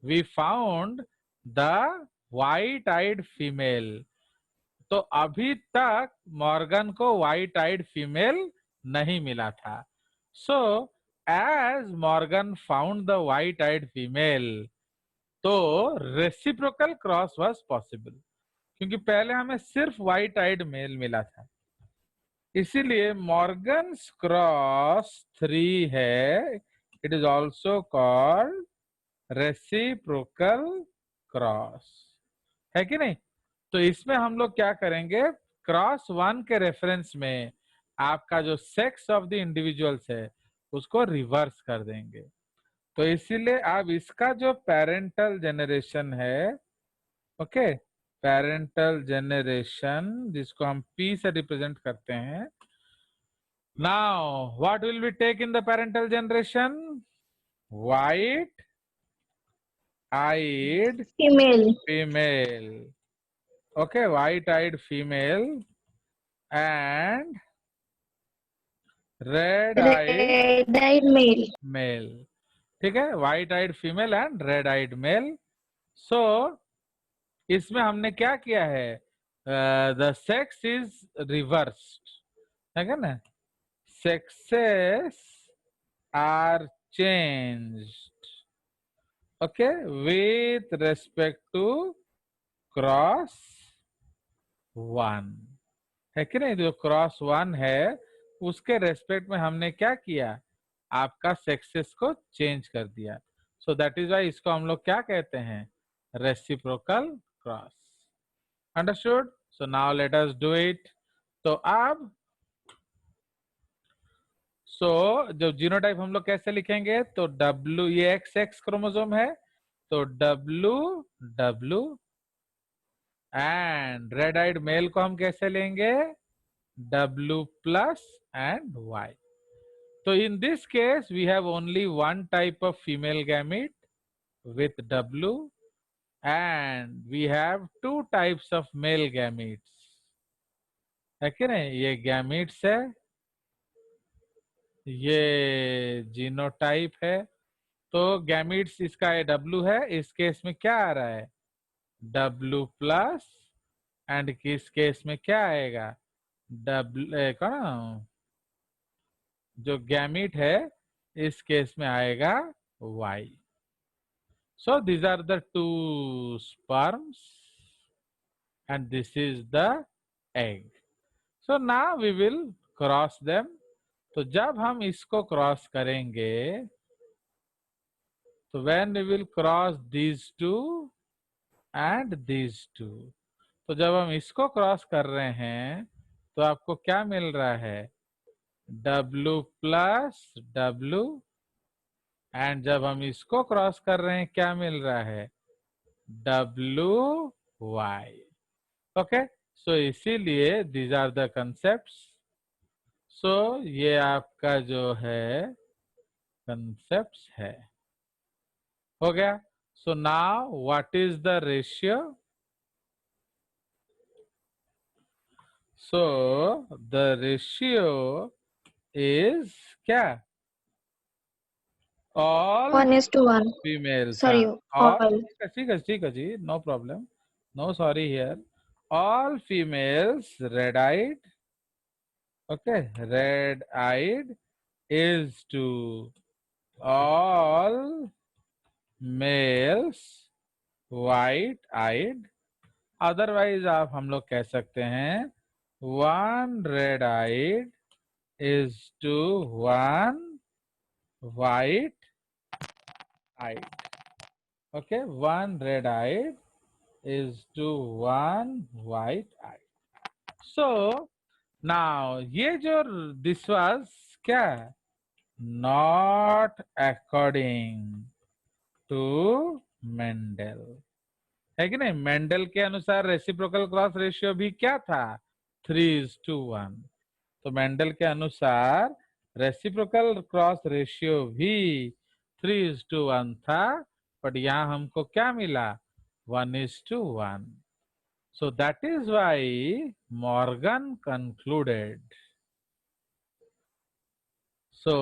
we found the white eyed female. तो अभी तक मॉर्गन को व्हाइट आइड फीमेल नहीं मिला था. So as Morgan found the white eyed female, तो रेसिप्रोकल क्रॉस वाज पॉसिबल, क्योंकि पहले हमें सिर्फ व्हाइट आइड मेल मिला था. इसीलिए मॉर्गन्स क्रॉस 3 है. It is also called reciprocal cross, है कि नहीं? तो इसमें हम लोग क्या करेंगे, क्रॉस 1 के रेफरेंस में आपका जो सेक्स ऑफ द इंडिविजुअल्स है उसको रिवर्स कर देंगे. तो इसीलिए अब इसका जो पेरेंटल जेनरेशन है, ओके, पेरेंटल जेनरेशन जिसको हम P से रिप्रेजेंट करते हैं. Now what will we take in the parental generation? White eyed Female. female. Okay, white eyed female and red eyed Red-eyed male. male. ठीक है, white eyed female and red eyed male. So इसमें हमने क्या किया है, the sex is reversed, है ना? sexes are changed, okay, with respect to cross 1, है कि नहीं? जो क्रॉस 1 है उसके रेस्पेक्ट में हमने क्या किया, आपका सेक्सेस को चेंज कर दिया. सो दैट इज वाई इसको हम लोग क्या कहते हैं, reciprocal cross. Understood? So now let us do it. तो अब जो जीनोटाइप हम लोग कैसे लिखेंगे, तो W, ये XX क्रोमोसोम है, तो W and red eyed male को हम कैसे लेंगे, W plus and Y. So in this case we have only one type of female gamete with W and we have two types of male gametes, है कि नहीं? ये gametes है, ये जीनोटाइप है. तो gametes इसका W है, इस केस में क्या आ रहा है, W प्लस, एंड किस केस में क्या आएगा, W कौन, जो गैमीट है इस केस में आएगा Y. So these are the two sperms and this is the egg. So now we will cross them. तो जब हम इसको क्रॉस करेंगे, तो when we will cross these two and these two, तो जब हम इसको क्रॉस कर रहे हैं तो आपको क्या मिल रहा है, W प्लस W, एंड जब हम इसको क्रॉस कर रहे हैं क्या मिल रहा है, WY. ओके, सो इसीलिए दीज आर द कंसेप्ट्स. सो ये आपका जो है कंसेप्ट्स है, हो गया. So now what is the ratio? So the ratio is क्या, all 1:1. females. Sorry, all, all. ठीक है जी, no problem, no sorry here. All females red eyed, okay, red eyed is to all males white eyed. Otherwise आप हम लोग कह सकते हैं one red eyed is to one white eyed. Okay, one red eyed is to one white eyed. So now ये जो this was क्या, not according to Mendel, है कि नहीं? मेंडल के अनुसार रेसिप्रोकल क्रॉस रेशियो भी क्या था, 3:1. तो मेंडल के अनुसार रेसिप्रोकल क्रॉस रेशियो भी 3:1 था, बट यहाँ हमको क्या मिला, 1:1. So that is why Morgan concluded. So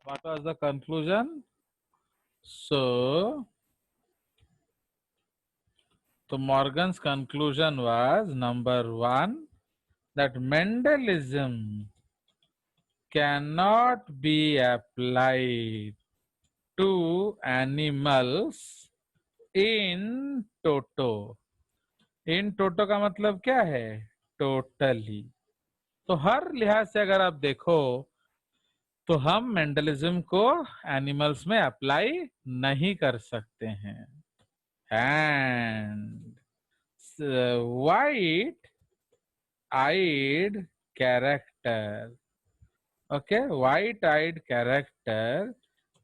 what was the conclusion? So तो Morgan's conclusion was number 1 that Mendelism cannot be applied to animals in toto. In toto का मतलब क्या है? Totally. तो हर लिहाज से अगर आप देखो तो हम मेंडलिज्म को एनिमल्स में अप्लाई नहीं कर सकते हैं. And white-eyed character. Okay, white-eyed character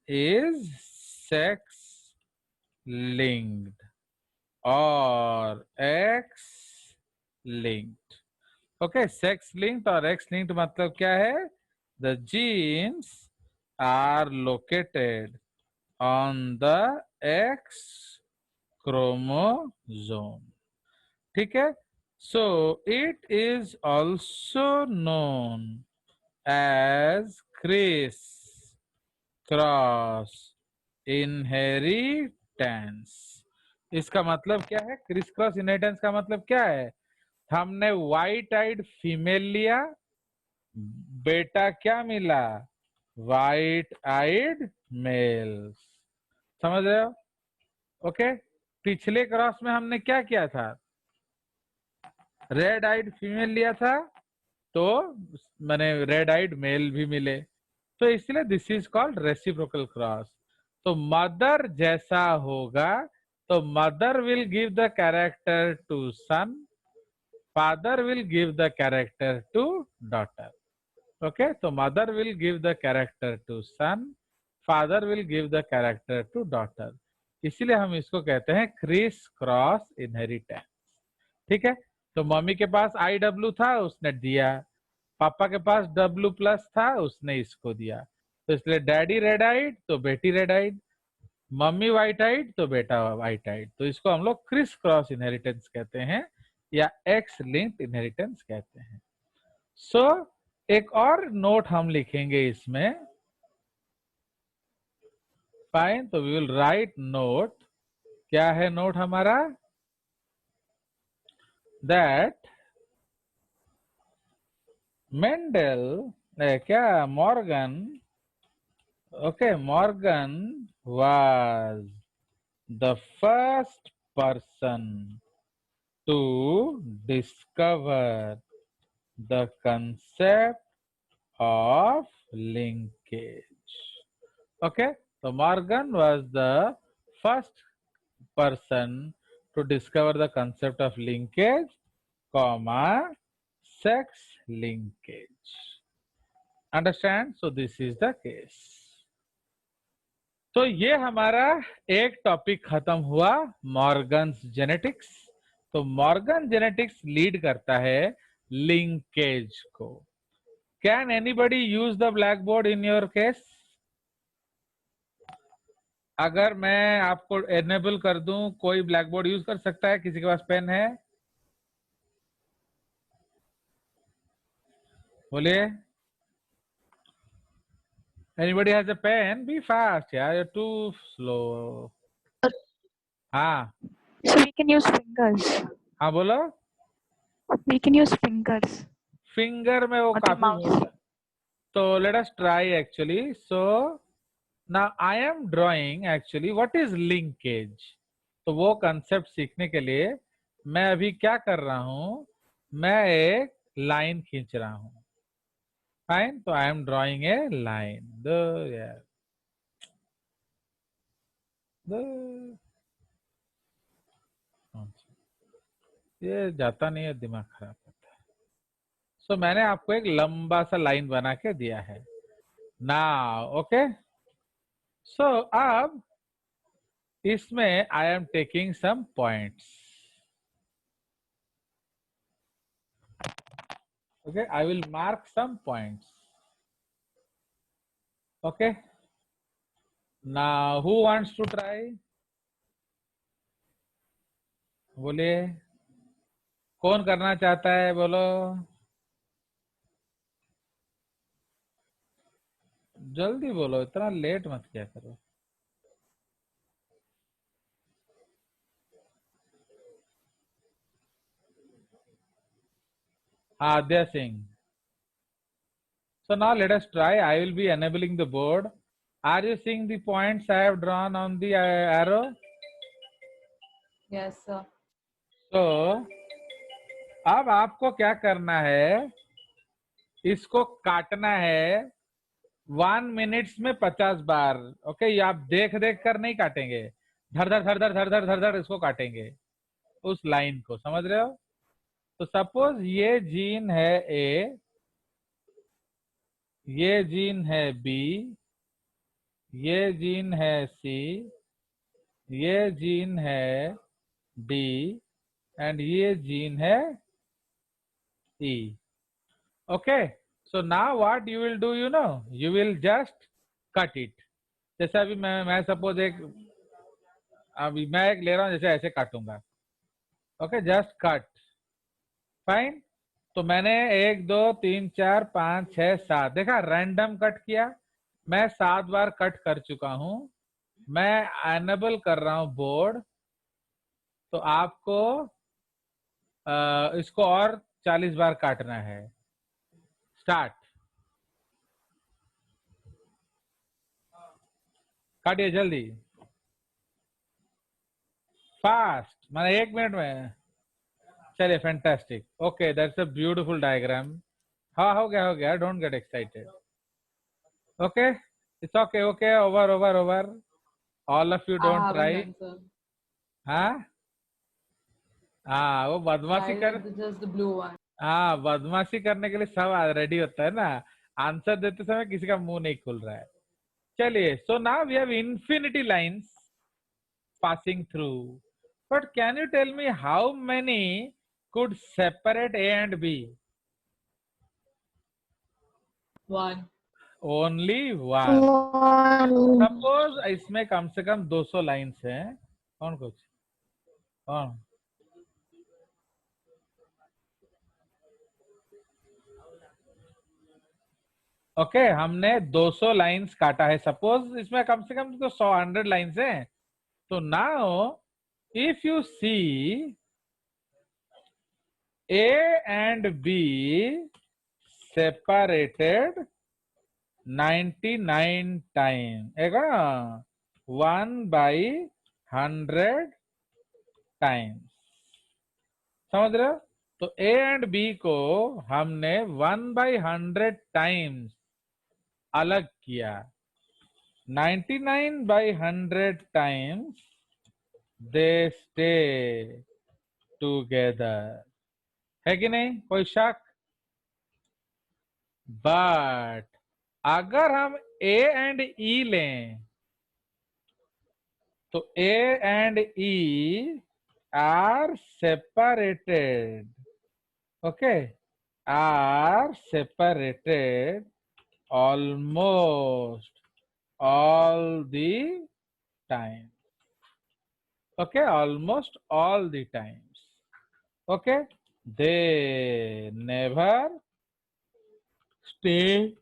is sex-linked or X-linked. Okay, sex-linked or X-linked मतलब क्या है? The genes are located on the X chromosome. ठीक है? So it is also known as criss-cross inheritance. इसका मतलब क्या है? क्रिस क्रॉस इनहेरिटेंस का मतलब क्या है? हमने व्हाइट आइड फीमेल लिया, बेटा क्या मिला? व्हाइट आइड मेल्स. समझ रहे हो? ओके. पिछले क्रॉस में हमने क्या किया था? रेड आइड फीमेल लिया था, तो मैंने रेड आइड मेल भी मिले. तो इसलिए this is called reciprocal cross. तो मदर जैसा होगा तो mother will give the character to son, father will give the character to daughter. Okay. तो mother will give the character to son, father will give the character to daughter. इसलिए हम इसको कहते हैं क्रिस क्रॉस इनहेरिटेंस. ठीक है. तो mummy के पास IW था, उसने दिया. पापा के पास W+ था, उसने इसको दिया. तो इसलिए डैडी रेड आइड तो बेटी रेड आइड, मम्मी व्हाइट आइड तो बेटा व्हाइट आइड. तो इसको हम लोग क्रिस क्रॉस इनहेरिटेंस कहते हैं या एक्स लिंक्ड इनहेरिटेंस कहते हैं. सो एक और नोट हम लिखेंगे इसमें. फाइन. तो वी विल राइट नोट. क्या है नोट हमारा? दैट Mendel, क्या Morgan, okay, Morgan was the first person to discover the concept of linkage. Okay, so Morgan was the first person to discover the concept of linkage, comma, sex linkage. Understand? So this is the case. तो ये हमारा एक topic खत्म हुआ, Morgan's genetics. तो Morgan genetics lead करता है linkage को. Can anybody use the black board in your case? अगर मैं आपको एनेबल कर दूं, कोई ब्लैक बोर्ड यूज कर सकता है? किसी के पास पेन है? बोलिए. Anybody has a pen? Be fast, yeah. You're too slow. हाँ. So we can use fingers. हाँ बोलो. We can use fingers. Finger में वो Or the काफी mouse. मोटा. So let us try actually. So now I am drawing actually. What is linkage? तो वो concept सीखने के लिए मैं अभी क्या कर रहा हूँ? मैं एक लाइन खींच रहा हूँ. फाइन. तो I am drawing a line. ये जाता नहीं है, दिमाग खराब होता है. सो मैंने आपको एक लंबा सा लाइन बना के दिया है. Now okay. सो अब इसमें I am taking some points. Okay. I will mark some points. Okay. Now who wants to try? बोलिए. कौन करना चाहता है? बोलो. जल्दी बोलो, इतना लेट मत किया करो. Adya Singh. So now let us try. I will be enabling the board. Are you seeing the points I have drawn on the arrow? Yes, sir. So अब आपको क्या करना है, इसको काटना है 1 मिनट्स में 50 बार. ओके, ये आप देख देख कर नहीं काटेंगे, धर धर धर धर धर धर धर धर इसको काटेंगे, उस लाइन को. समझ रहे हो? तो सपोज ये जीन है ए, ये जीन है बी, ये जीन है सी, ये जीन है डी, एंड ये जीन है E. Okay, so now what you will do, you will just cut it. जैसे अभी मैं सपोज अभी मैं एक ले रहा हूं, जैसे ऐसे काटूंगा. Okay, just cut. फाइन. तो मैंने 1 2 3 4 5 6 7 देखा, रैंडम कट किया. मैं 7 बार कट कर चुका हूं. मैं एनेबल कर रहा हूं बोर्ड. तो आपको इसको और 40 बार काटना है. स्टार्ट. काटिए जल्दी, फास्ट, मैंने 1 मिनट में. चलिए, fantastic. Okay, that's a beautiful diagram. हाँ, हो गया. Don't get excited. Okay, it's okay. Okay, over. All of you don't try. हाँ, वो बदमाशी कर. Just the blue one. हाँ, बदमाशी करने के लिए सब रेडी होता है ना. आंसर देते समय किसी का मुंह नहीं खुल रहा है. चलिए, so now we have infinity lines passing through. But can you tell me how many could separate A and B? 1. Only one. Suppose इसमें कम से कम 200 लाइन्स हैं. कौन कुछ कौन? ओके, हमने 200 लाइन्स काटा है. सपोज इसमें कम से कम तो 100 लाइन्स हैं. तो now if you see A and B separated 99 times, 1/100 times. समझ रहे हो? तो A एंड B को हमने 1/100 टाइम्स अलग किया. 99/100 times they stay together. है कि नहीं? कोई शक? बट अगर हम A एंड E लें तो A and E are separated. Okay, are separated almost all the time. Okay, almost all the times. Okay, they never stay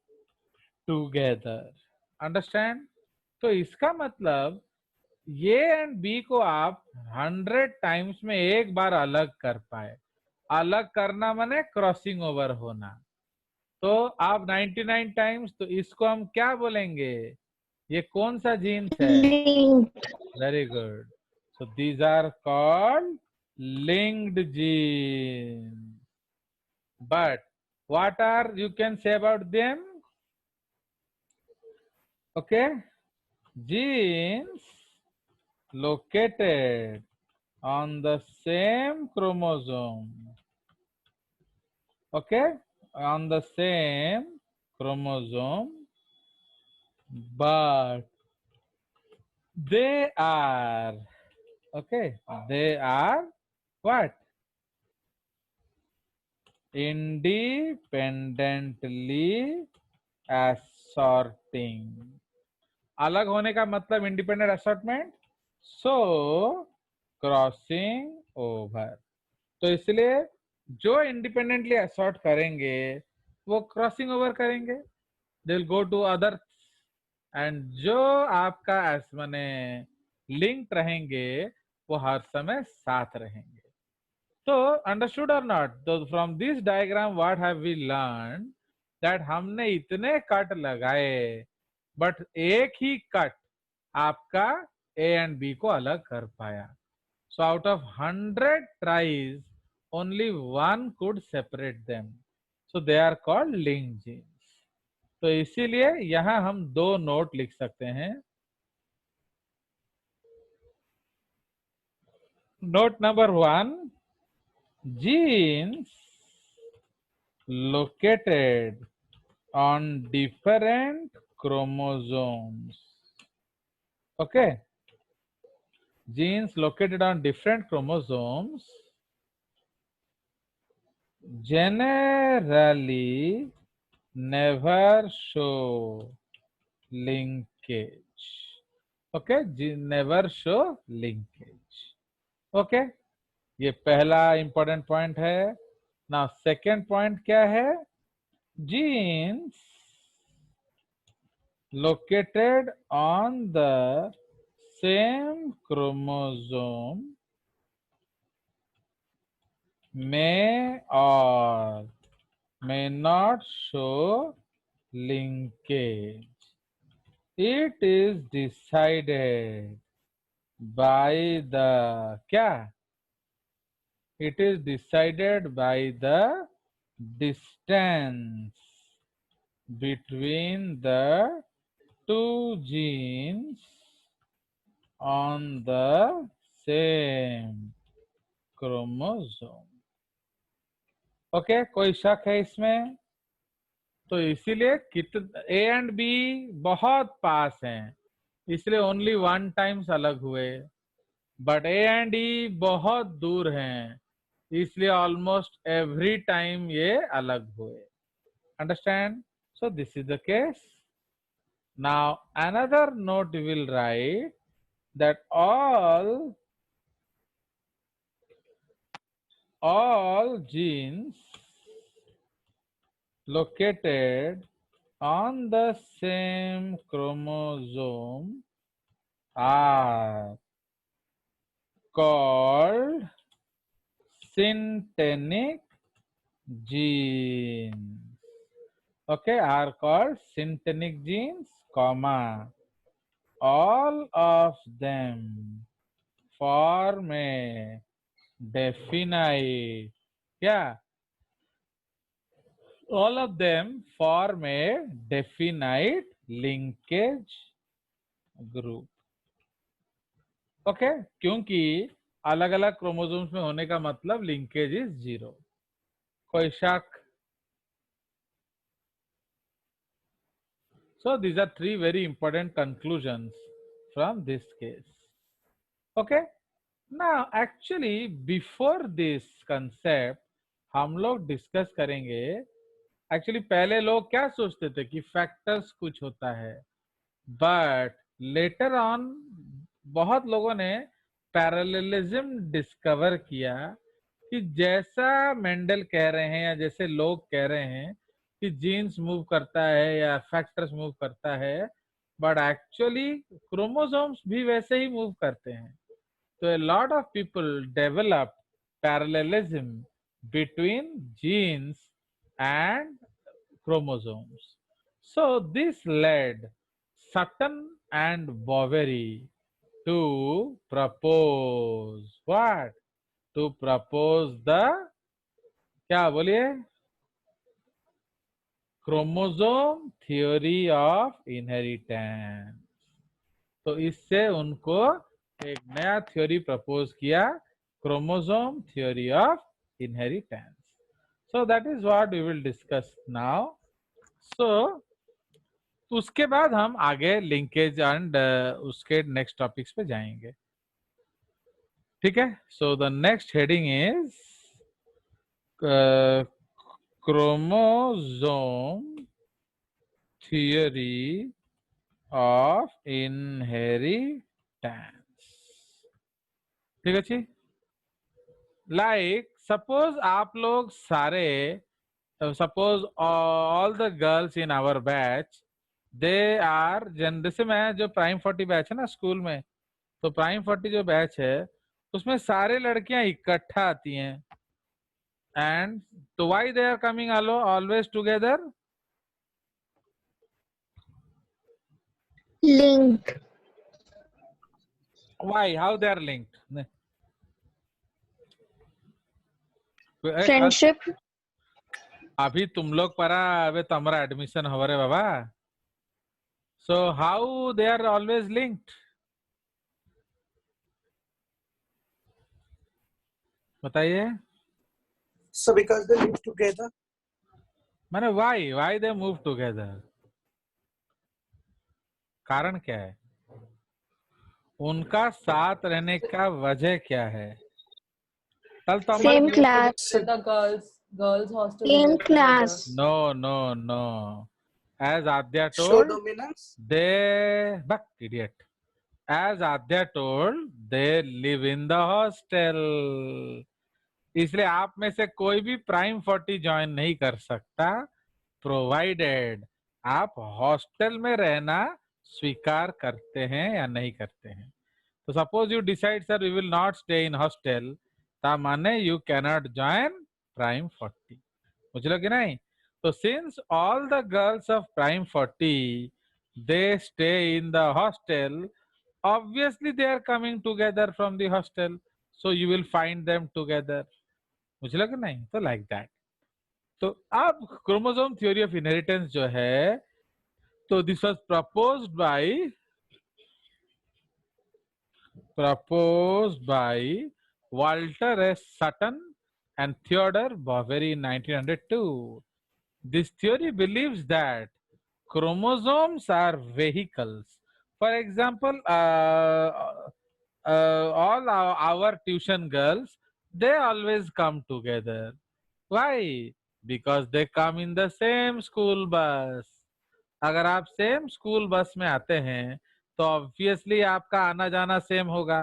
together. Understand? तो इसका मतलब ये एंड बी को आप 100 टाइम्स में एक बार अलग कर पाए. अलग करना माने क्रॉसिंग ओवर होना. तो आप 99 टाइम्स, तो इसको हम क्या बोलेंगे? ये कौन सा जीन्स है? Very good. So these are called linked genes. But what are you can say about them? Okay, genes located on the same chromosome. Okay, on the same chromosome, but they are, okay, they are what? Independently assorting. अलग होने का मतलब independent assortment. सो crossing over. तो इसलिए जो independently assort करेंगे वो crossing over करेंगे. They will go to other. And जो आपका माने लिंक्ड रहेंगे वो हर समय साथ रहेंगे. तो अंडरस्टूड और नॉट, तो from this diagram what have we learn that हमने इतने कट लगाए बट एक ही कट आपका ए एंड बी को अलग कर पाया. So out of 100 tries, only one could separate them. So they are called linked genes. तो इसीलिए यहां हम दो नोट लिख सकते हैं. Note number 1, genes located on different chromosomes. Okay, genes located on different chromosomes generally never show linkage. Okay, never show linkage. Okay, ये पहला इंपॉर्टेंट पॉइंट है. नाउ सेकेंड पॉइंट क्या है? genes located on the same chromosome may or may not show linkage. It is decided by the क्या? It is decided by the distance between the two genes on the same chromosome. Okay, कोई शक है इसमें? तो इसीलिए A and B बहुत पास हैं, इसलिए ओनली वन टाइम्स अलग हुए. बट ए एंड ई बहुत दूर हैं, इसलिए ऑलमोस्ट एवरी टाइम ये अलग हुए. Understand? So this is the case. Now another note you will write that all genes located on the same chromosome are called synthetic genes. Okay, are called synthetic genes, comma, all of them form a definite, yeah, all of them form a definite linkage group. Okay, क्योंकि अलग अलग chromosomes में होने का मतलब linkage is 0. कोई शक? So these are three very important conclusions from this case. Okay, now actually before this concept हम लोग डिस्कस करेंगे. एक्चुअली पहले लोग क्या सोचते थे कि फैक्टर्स कुछ होता है, बट लेटर ऑन बहुत लोगों ने पैरेललिज्म डिस्कवर किया कि जैसा मेंडल कह रहे हैं या जैसे लोग कह रहे हैं कि जीन्स मूव करता है या फैक्टर्स मूव करता है, बट एक्चुअली क्रोमोसोम्स भी वैसे ही मूव करते हैं. तो a lot of people developed parallelism between genes and chromosomes. So this led Sutton and Boveri to propose what? To propose the क्या बोलिए? Chromosome theory of inheritance. तो इससे उनको एक नया थ्योरी प्रपोज किया, chromosome theory of inheritance. So that is what we will discuss now. So उसके बाद हम आगे लिंकेज एंड उसके नेक्स्ट टॉपिक्स पे जाएंगे. ठीक है. So the next heading is chromosome theory of inheritance. ठीक है जी. लाइक सपोज आप लोग सारे, suppose all the girls in our batch they are जैसे मैं जो प्राइम 40 बैच है ना स्कूल में, तो प्राइम 40 जो बैच है उसमें सारे लड़कियां इकट्ठा आती हैं. And so why they are coming always together? Linked. Why? How they are linked? Friendship. अभी तुम लोग परा अबे तुम्हारा एडमिशन हो रे बाबा. So how they are always linked? बताइए. So because they live together. माने why they move together? कारण क्या है? उनका साथ रहने का वजह क्या है? कल तो Same class. The girls hostel. Same class. No. As Adya Show told, dominance. but idiot. As Adya told, they live in the hostel. इसलिए आप में से कोई भी प्राइम 40 ज्वाइन नहीं कर सकता, प्रोवाइडेड आप हॉस्टल में रहना स्वीकार करते हैं या नहीं करते हैं. तो suppose you decide sir we will not stay in hostel, ता माने यू कैनॉट ज्वाइन प्राइम 40. बुझलो कि नहीं? तो since all the girls of prime 40 they stay in the hostel, obviously they are coming together from the hostel, so you will find them together. बुझलो कि नहीं? तो लाइक दैट. तो अब क्रोमोसोम थ्योरी ऑफ इनहेरिटेंस जो है, तो this was proposed by Walter S. Sutton and Theodore Boveri in 1902. This theory believes that chromosomes are vehicles. For example, all our tuition girls, they always come together. Why? Because they come in the same school bus. अगर आप same school bus में आते हैं तो obviously आपका आना जाना same होगा.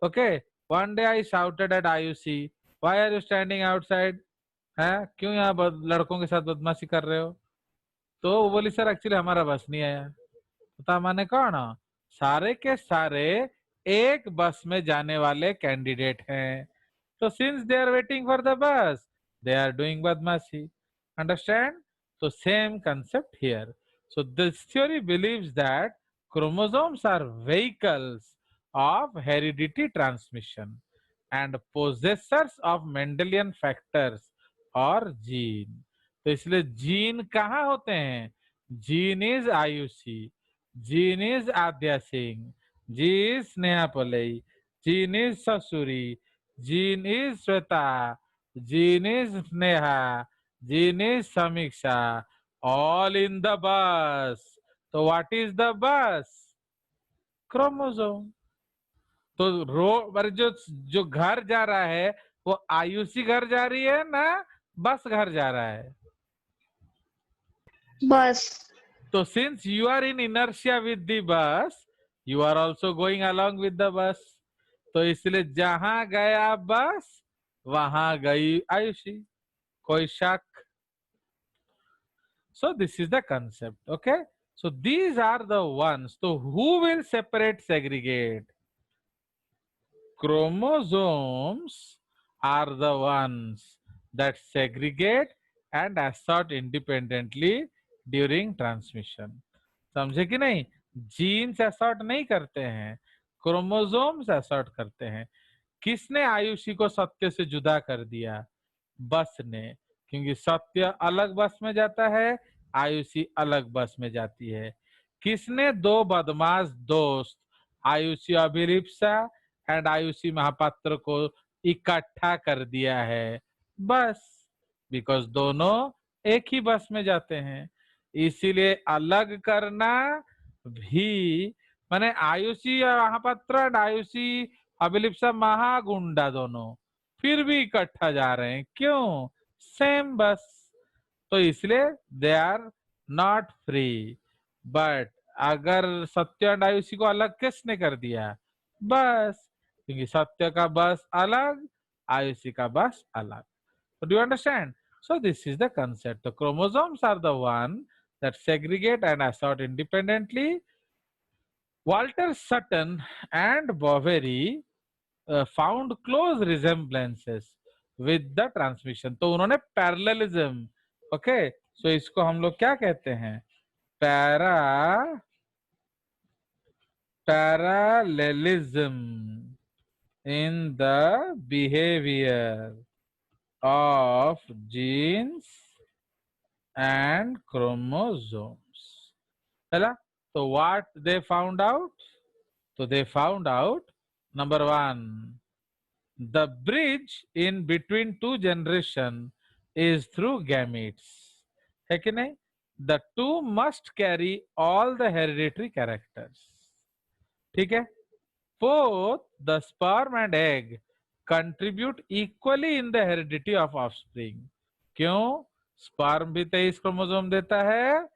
Okay. One day I shouted at Ayushi, why are you standing outside? है क्यों यहाँ लड़कों के साथ बदमाशी कर रहे हो? तो वो बोली सर एक्चुअली हमारा बस नहीं आया. पता माने कौन? सारे के सारे एक बस में जाने वाले कैंडिडेट हैं. तो since they are waiting for the bus, they are doing बदमाशी. अंडरस्टैंड? तो same concept here. So this theory believes that chromosomes are vehicles of heredity transmission and possessors of Mendelian factors और gene. तो इसलिए gene कहाँ होते हैं? Gene is Ayushi, gene is Adya Singh, gene is Sneha Polai, gene is Sasuri, gene is Shweta, gene is Sneha, gene is Samiksha, all in the bus. तो what is the bus? Chromosome. तो road जो घर जा रहा है वो आयुषी घर जा रही है ना बस घर जा रहा है? Bus. तो since you are in inertia with the bus, you are also going along with the bus. तो इसलिए जहां गया बस वहां गई आयुषी. कोई शक? So this is the concept. Okay. So these are the ones. So who will separate, segregate? Chromosomes are the ones that segregate and assort independently during transmission. समझे कि नहीं? जीन्स असॉर्ट नहीं करते हैं, क्रोमोसोम्स असॉर्ट करते हैं. किसने आयुषी को सत्य से जुदा कर दिया? बस ने. क्योंकि सत्य अलग बस में जाता है, आयुषी अलग बस में जाती है. किसने दो बदमाश दोस्त आयुषी अभिलिप्सा एंड आयुषी महापात्र को इकट्ठा कर दिया है? बस. बिकॉज दोनों एक ही बस में जाते हैं. इसीलिए अलग करना भी माने आयुषी महापात्र एंड आयुषी अभिलिप्सा महागुंडा दोनों फिर भी इकट्ठा जा रहे हैं. क्यों? Same bus. तो इसलिए they are not free. But अगर सत्य एंड आयुषी को अलग किसने कर दिया? बस. क्योंकि सत्य का बस अलग, आयुषी का बस अलग. Do you understand? So this is the concept. The chromosomes are the one that segregate and assort independently. Walter Sutton and Boveri found close resemblances with the transmission. तो उन्होंने parallelism, okay, so इसको हम लोग क्या कहते हैं? Parallelism in the behavior of genes and chromosomes. चला, तो what they found out? So they found out, number one, the bridge in between two generations is through gametes. है कि नहीं? The two must carry all the hereditary characters. ठीक है? Both the sperm and egg contribute equally in the heredity of offspring. क्यों? Sperm भी 23 chromosome देता है,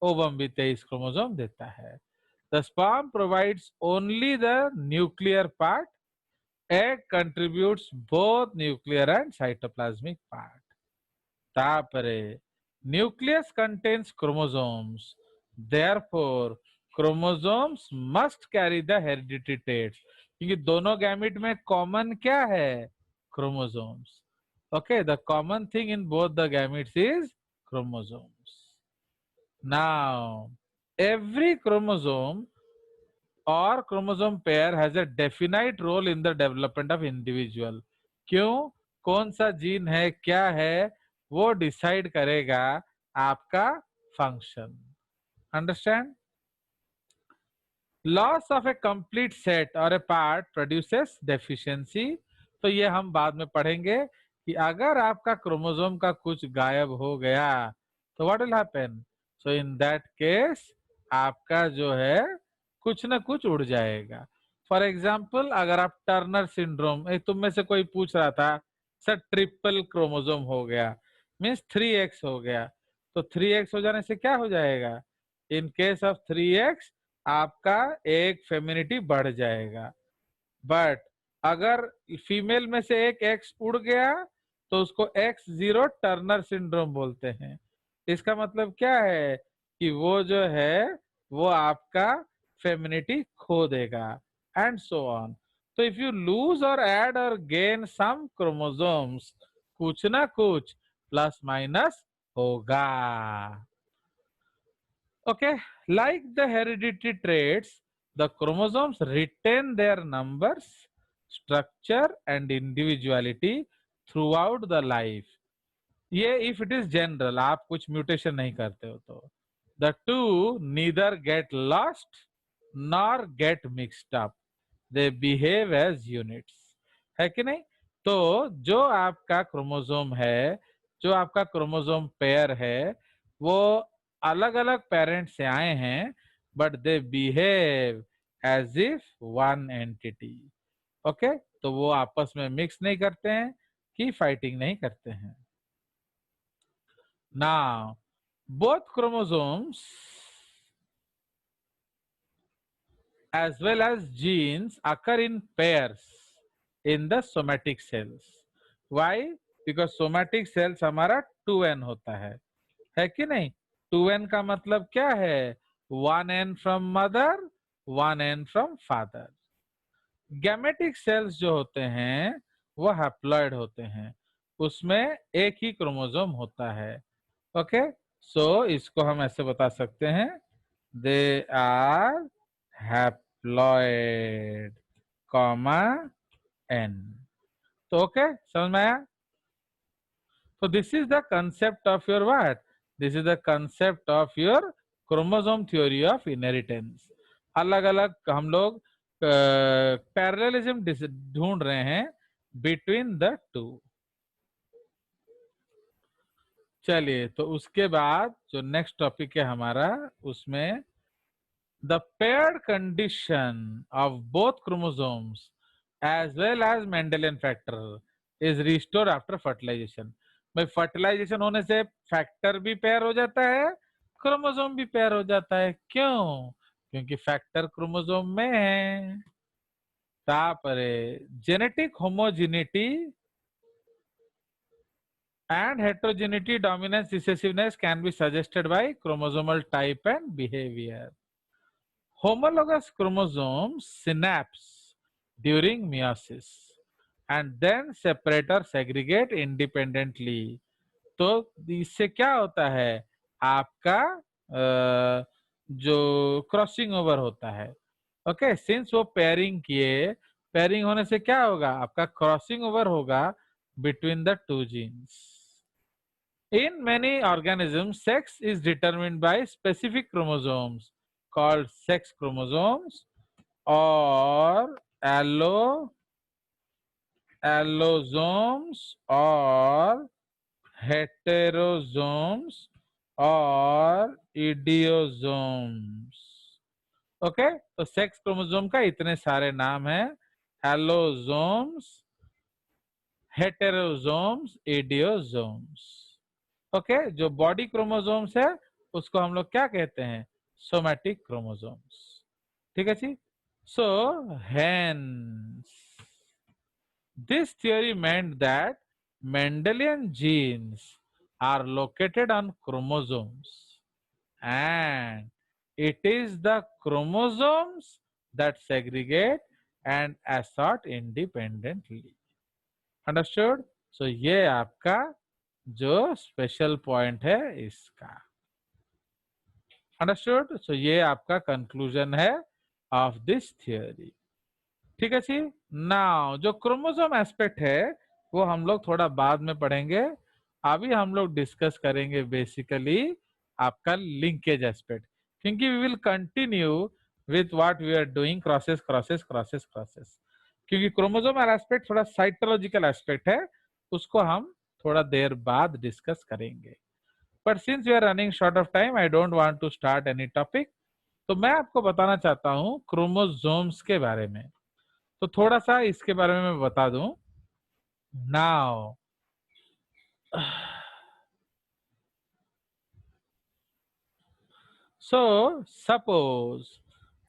ovum भी 23 क्रोमोसोम देता है. The sperm provides only the nuclear part. Egg contributes both nuclear and cytoplasmic part. तापरे, nucleus contains chromosomes. Therefore, chromosomes must carry the hereditary traits. क्योंकि दोनों गैमेट में कॉमन क्या है? Chromosomes. Okay, the common thing in both the gametes is chromosomes. Now, every chromosome or chromosome pair has a definite role in the development of individual. क्यों? कौन सा gene है, क्या है, वो डिसाइड करेगा आपका function. Understand? Loss of A complete set और ए पार्ट प्रोड्यूसेस डेफिशिएंसी. तो ये हम बाद में पढ़ेंगे कि अगर आपका क्रोमोसोम का कुछ गायब हो गया तो what will happen. So in that case आपका जो है कुछ ना कुछ उड़ जाएगा. फॉर एग्जाम्पल, अगर आप टर्नर सिंड्रोम, तुम में से कोई पूछ रहा था सर ट्रिपल क्रोमोसोम हो गया, मीन्स 3x हो गया, तो 3x हो जाने से क्या हो जाएगा? इन केस ऑफ 3x आपका एक फेमिनिटी बढ़ जाएगा. बट अगर फीमेल में से एक x उड़ गया तो उसको X0 टर्नर सिंड्रोम बोलते हैं. इसका मतलब क्या है कि वो जो है वो आपका फेमिनिटी खो देगा, एंड सो ऑन. तो इफ यू लूज और ऐड और गेन सम क्रोमोसोम्स, कुछ ना कुछ प्लस माइनस होगा. Okay, like the hereditary traits, the chromosomes retain their numbers, structure and individuality throughout the life. ये if it is general, आप कुछ mutation नहीं करते हो तो. The two neither get lost nor get mixed up. They behave as units. है कि नहीं? तो जो आपका क्रोमोसोम है, जो आपका क्रोमोसोम पेयर है, वो अलग अलग पेरेंट से आए हैं, but they behave as if one entity. Okay, तो वो आपस में मिक्स नहीं करते हैं कि फाइटिंग नहीं करते हैं. Now both chromosomes as well as genes occur in pairs in the somatic cells. Why? Because somatic cells हमारा 2n होता है कि नहीं? 2n का मतलब क्या है? 1n from mother, 1n from father. Gametic cells जो होते हैं वो हैप्लॉइड होते हैं, उसमें एक ही क्रोमोसोम होता है. ओके, सो इसको हम ऐसे बता सकते हैं, they are haploid comma n. तो ओके, समझ में आया? तो this is the concept of your what? This is the concept of your chromosome theory of inheritance. अलग अलग हम लोग पैरेललिज्म ढूंढ रहे हैं बिटवीन द टू. चलिए, तो उसके बाद जो नेक्स्ट टॉपिक है हमारा, उसमें the paired condition of both chromosomes as well as Mendelian factor is restored after fertilization. भाई फर्टिलाइजेशन होने से फैक्टर भी पेयर हो जाता है, क्रोमोसोम भी पेयर हो जाता है. क्यों? क्योंकि फैक्टर क्रोमोसोम में है. तापरे genetic homogeneity and heterogeneity, dominance, recessiveness can be suggested by chromosomal type and behavior. Homologous chromosomes synapse during meiosis and then separate or segregate independently. तो इससे क्या होता है, आपका जो क्रॉसिंग ओवर होता है, ओके, सिंस वो पेयरिंग किए, पेयरिंग होने से क्या होगा, आपका क्रॉसिंग ओवर होगा between the two genes. In many organisms, sex is determined by specific chromosomes called sex chromosomes or allosomes or heterosomes और idiosomes. ओके, तो सेक्स क्रोमोसोम का इतने सारे नाम हैं, एलोसोम्स, हेटेरोसोम्स, इडियोसोम्स. ओके, जो बॉडी क्रोमोसोम्स है उसको हम लोग क्या कहते हैं, सोमैटिक क्रोमोसोम्स. ठीक है जी. So hence this theory meant that Mendelian genes are located on chromosomes and it is the chromosomes that segregate and assort independently. Understood? So ये आपका जो स्पेशल पॉइंट है इसका. Understood? So ये आपका कंक्लूजन है ऑफ दिस थियोरी. ठीक है जी. नाउ जो क्रोमोसोम एस्पेक्ट है वो हम लोग थोड़ा बाद में पढ़ेंगे. अभी हम लोग डिस्कस करेंगे बेसिकली आपका लिंकेज एस्पेक्ट, क्योंकि we will continue with what we are doing, crosses crosses crosses crosses. क्योंकि क्रोमोसोमल एस्पेक्ट थोड़ा साइटोलॉजिकल एस्पेक्ट है, उसको हम थोड़ा देर बाद डिस्कस करेंगे. But since we are running short of time, I don't want to start any topic. तो मैं आपको बताना चाहता हूँ क्रोमोसोम्स के बारे में. तो थोड़ा सा इसके बारे में मैं बता दूं. नाउ सो सपोज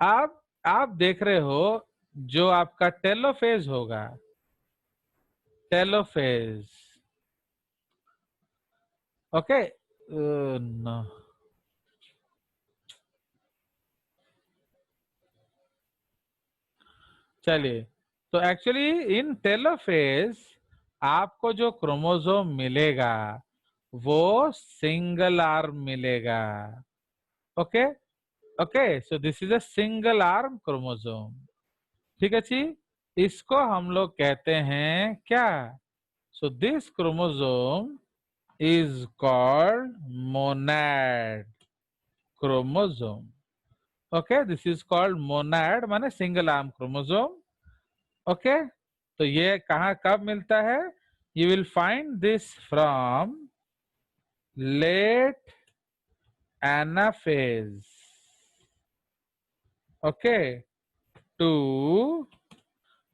आप देख रहे हो जो आपका टेलोफेज होगा, टेलोफेज, ओके, नो, चलिए. तो एक्चुअली इन टेलोफेज आपको जो क्रोमोसोम मिलेगा वो सिंगल आर्म मिलेगा. Okay okay, so this is a single arm chromosome. ठीक है जी. इसको हम लोग कहते हैं क्या, so this chromosome is called monad chromosome. Okay, this is called monad, माने सिंगल आर्म क्रोमोसोम. ओके, तो ये कहाँ कब मिलता है, you will find this from late anaphase, okay, to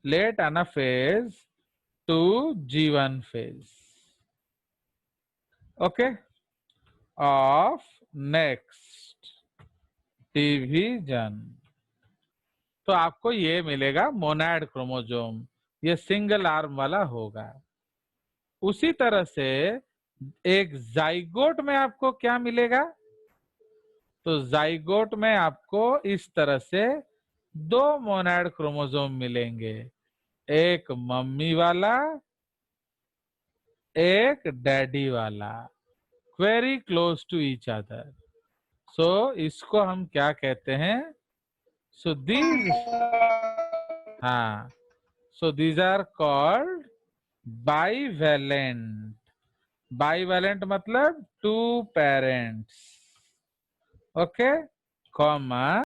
late anaphase to G1 phase, okay, of next division. तो आपको ये मिलेगा मोनैड क्रोमोसोम, ये सिंगल आर्म वाला होगा. उसी तरह से एक जाइगोट में आपको क्या मिलेगा, तो जाइगोट में आपको इस तरह से दो मोनैड क्रोमोसोम मिलेंगे, एक मम्मी वाला, एक डैडी वाला, very close to each other. So इसको हम क्या कहते हैं, सो दीज, हाँ, so these are called bivalent. Bivalent मतलब टू पेरेंट्स, ओके, कॉमा